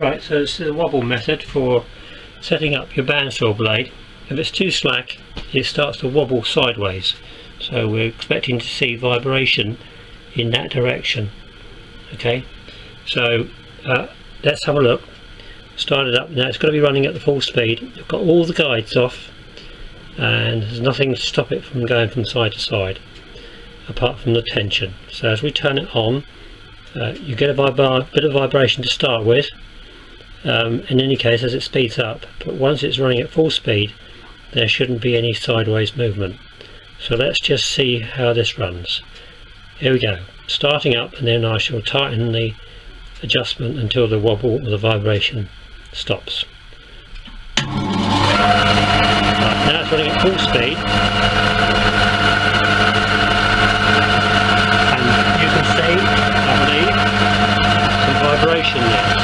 Right, so this is the wobble method for setting up your bandsaw blade. If it's too slack, it starts to wobble sideways, so we're expecting to see vibration in that direction. Okay, so let's have a look. Start it up now. It's got to be running at the full speed. You've got all the guides off and there's nothing to stop it from going from side to side apart from the tension. So as we turn it on, you get a bit of vibration to start with. In any case, as it speeds up, but once it's running at full speed there shouldn't be any sideways movement. So let's just see how this runs. Here we go, starting up, and then I shall tighten the adjustment until the wobble or the vibration stops. Right, now it's running at full speed and you can see, I believe, some vibration there,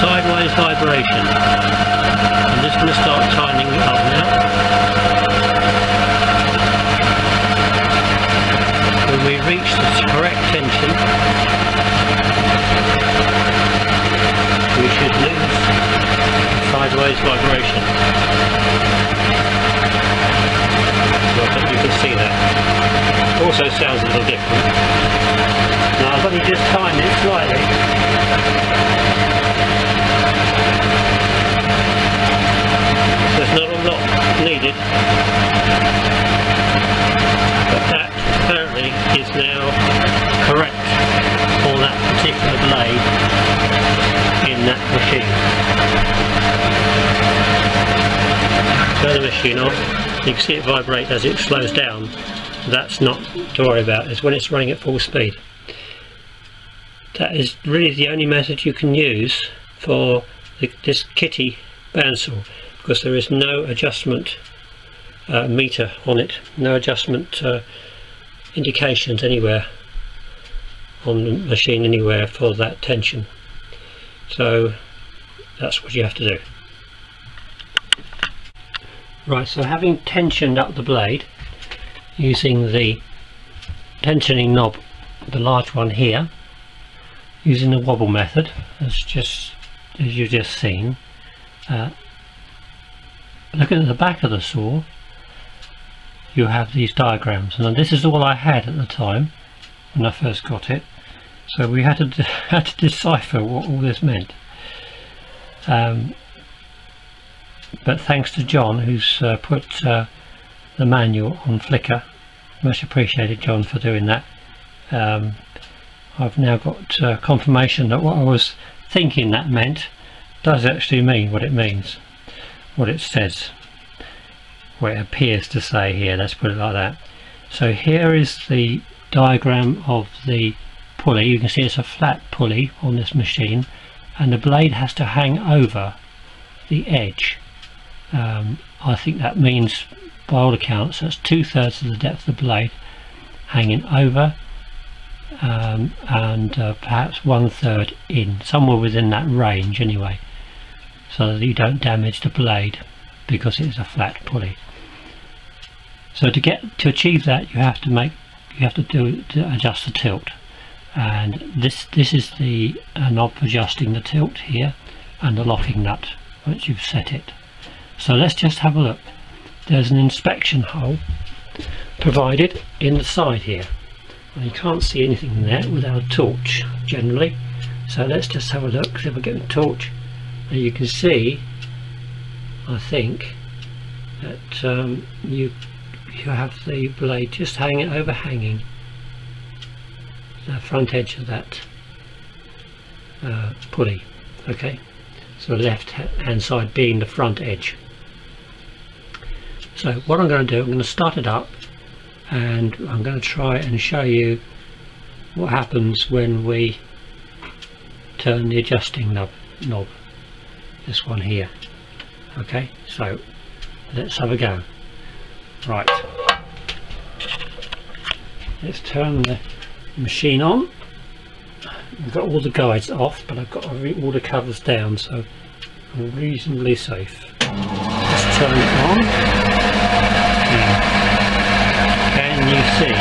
sideways vibration. I'm just going to start tightening it up now. When we reach the correct tension, we should lose sideways vibration. So I hope you can see that. Also sounds a little different. Now I've only just timed it slightly. There's not a lot needed, but that apparently is now correct for that particular blade in that machine. Turn the machine off, you can see it vibrate as it slows down. That's not to worry about, it's when it's running at full speed. That is really the only method you can use for this Kity bandsaw, because there is no adjustment meter on it, no adjustment indications anywhere on the machine anywhere for that tension. So that's what you have to do. Right, so having tensioned up the blade using the tensioning knob, the large one here, using the wobble method as you've just seen, looking at the back of the saw, you have these diagrams, and this is all I had at the time when I first got it, so we had to decipher what all this meant. But thanks to John, who's put the manual on Flickr, much appreciated John for doing that. I've now got confirmation that what I was thinking that meant does actually mean what it means, what it says, what it appears to say here, let's put it like that. So here is the diagram of the pulley. You can see it's a flat pulley on this machine and the blade has to hang over the edge. I think that means, by all accounts, that's 2/3 of the depth of the blade hanging over, and perhaps 1/3 in, somewhere within that range anyway, so that you don't damage the blade because it's a flat pulley. So to achieve that, you have to adjust the tilt, and this is the knob for adjusting the tilt here, and the locking nut once you've set it. So let's just have a look. There's an inspection hole provided in the side here, and you can't see anything in there without a torch generally. So let's just have a look. If I get a torch, and you can see, I think, that you have the blade just overhanging the front edge of that pulley. Okay, so left hand side being the front edge. So what I'm going to do, I'm going to start it up and I'm going to try and show you what happens when we turn the adjusting knob, this one here. Okay, so let's have a go. Right, let's turn the machine on. I've got all the guides off, but I've got all the covers down, so I'm reasonably safe. Let's turn it on. Now, can you see?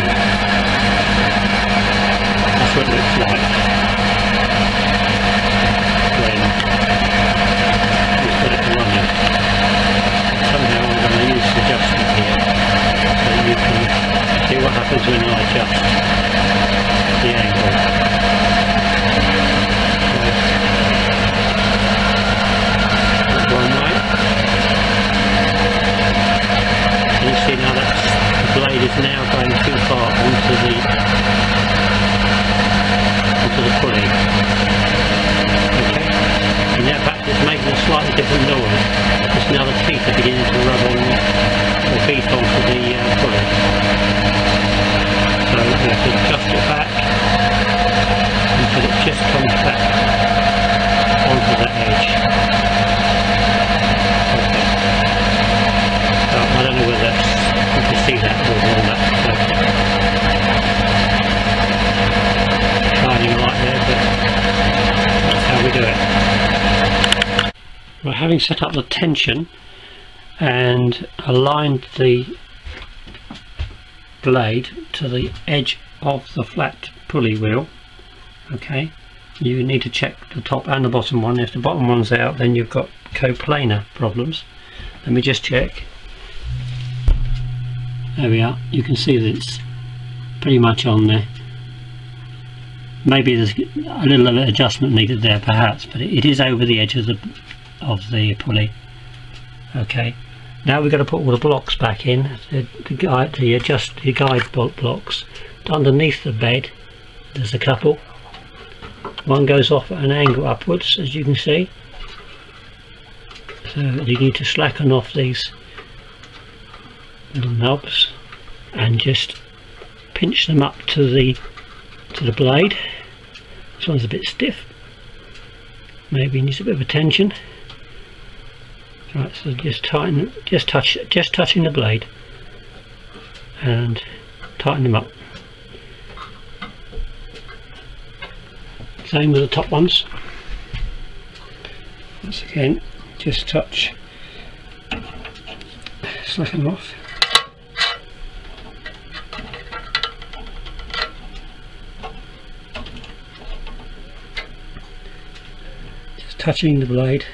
That's what it looks like. different noise. Because now the teeth are beginning to rub on or beat onto the pulley. So you have to adjust it back until it just comes back onto the edge. Okay. So I don't know whether you can see that or not. Shining light there, but that's how we do it. Well, having set up the tension and aligned the blade to the edge of the flat pulley wheel, okay, you need to check the top and the bottom one. If the bottom one's out, then you've got coplanar problems. Let me just check. There we are. You can see that it's pretty much on there. Maybe there's a little bit of adjustment needed there perhaps, but it is over the edge of the pulley. Okay, now we've got to put all the blocks back in, the guide blocks. Underneath the bed there's a couple. One goes off at an angle upwards, as you can see, so you need to slacken off these little knobs and just pinch them up to the blade. This one's a bit stiff, maybe needs a bit of attention. Right, so just tighten, just touching the blade and tighten them up. Same with the top ones. Once again, just touch, slacken them off. Just touching the blade.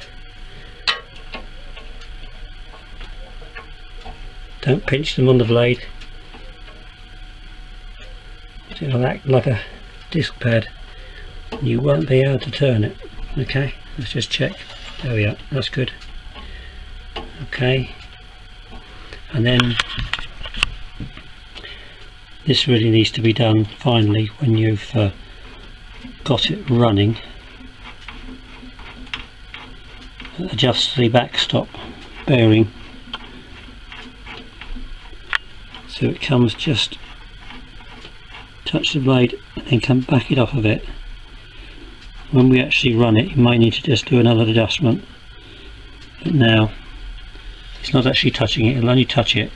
Don't pinch them on the blade. It'll act like a disc pad. You won't be able to turn it. Okay, let's just check. There we are, that's good. Okay, and then this really needs to be done finally when you've got it running. Adjust the backstop bearing so it comes, just touch the blade and then come back it off of it. When we actually run it, you might need to just do another adjustment, but now it's not actually touching it. It'll only touch it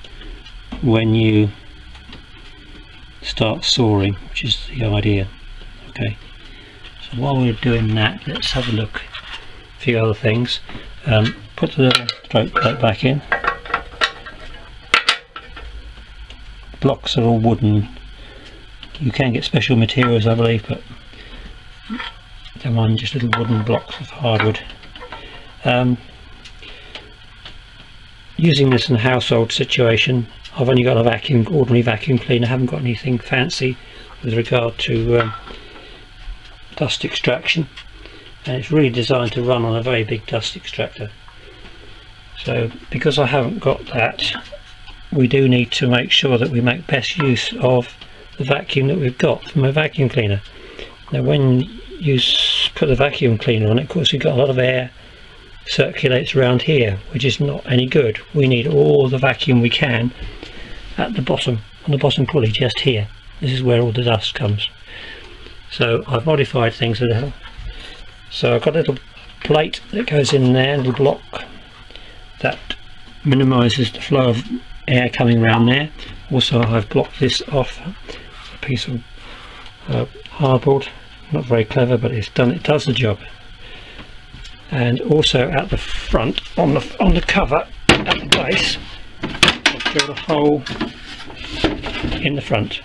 when you start sawing, which is the idea. Okay, so while we're doing that, let's have a look at a few other things. Put the little stroke plate back in. Blocks are all wooden. You can get special materials, I believe, but don't mind just little wooden blocks of hardwood. Using this in a household situation, I've only got a ordinary vacuum cleaner. I haven't got anything fancy with regard to dust extraction, and it's really designed to run on a very big dust extractor. So because I haven't got that, we do need to make sure that we make best use of the vacuum that we've got from a vacuum cleaner. Now when you put the vacuum cleaner on it, of course you've got a lot of air circulates around here, which is not any good. We need all the vacuum we can at the bottom, on the bottom pulley, just here. This is where all the dust comes. So I've modified things a little. So I've got a little plate that goes in there, a little block that minimises the flow of air coming around there. Also I've blocked this off a piece of hardboard. Not very clever, but it does the job. And also at the front, on the cover at the base, I've drilled a hole in the front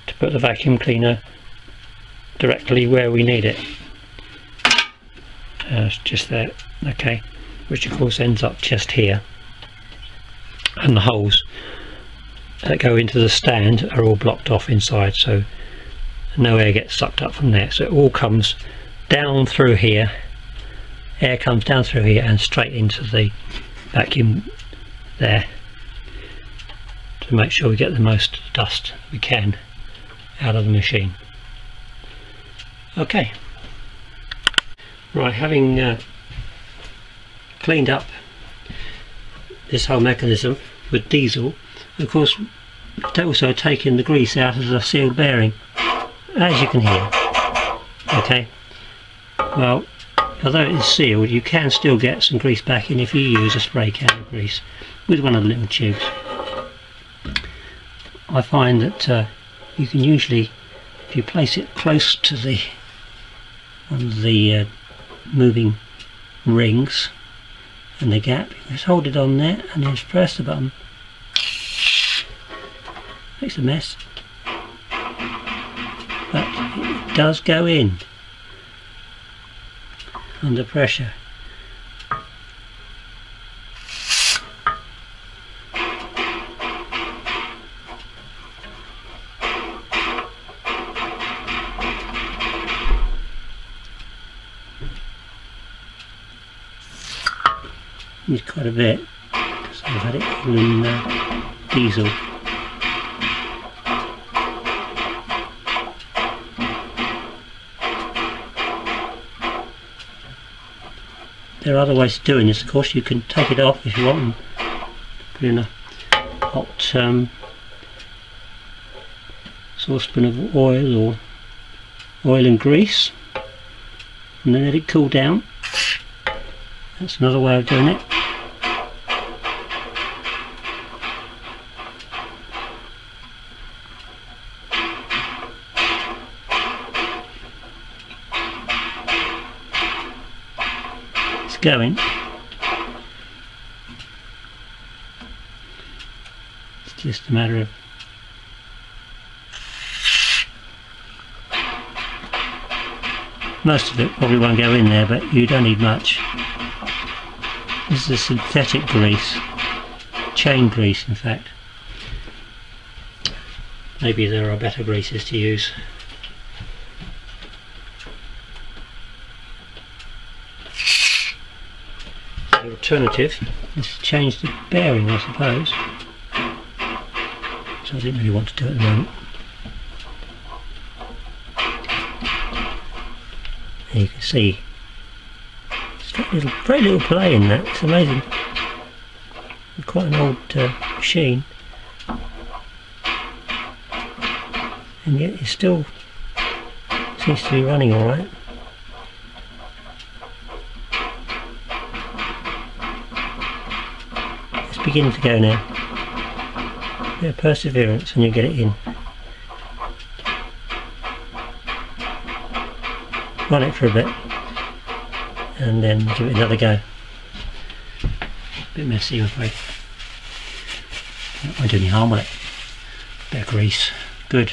to put the vacuum cleaner directly where we need it. It's just there, okay, which of course ends up just here. And the holes that go into the stand are all blocked off inside, so no air gets sucked up from there. So it all comes down through here, air comes down through here and straight into the vacuum there, to make sure we get the most dust we can out of the machine. Okay, right, having cleaned up this whole mechanism with diesel. Of course, also taking the grease out of the sealed bearing, as you can hear. Okay, well, although it is sealed, you can still get some grease back in if you use a spray can of grease with one of the little tubes. I find that you can usually, if you place it close to one of the moving rings and the gap, you just hold it on there and then press the button. Makes a mess, but it does go in under pressure. It's quite a bit because I've had it all in diesel. There are other ways of doing this, of course. You can take it off if you want and put in a hot saucepan of oil or oil and grease and then let it cool down. That's another way of doing it. Going. It's just a matter of most of it probably won't go in there, but you don't need much. This is a synthetic grease, chain grease in fact. Maybe there are better greases to use. The alternative is to change the bearing, I suppose, so I didn't really want to do it at the moment. And you can see it's got very little play in that. It's amazing. It's quite an old machine, and yet it still seems to be running all right. Beginning to go now. Bit of perseverance and you get it in. Run it for a bit and then give it another go. A bit messy, I'm afraid. Not going to do any harm with it. Bit of grease. Good.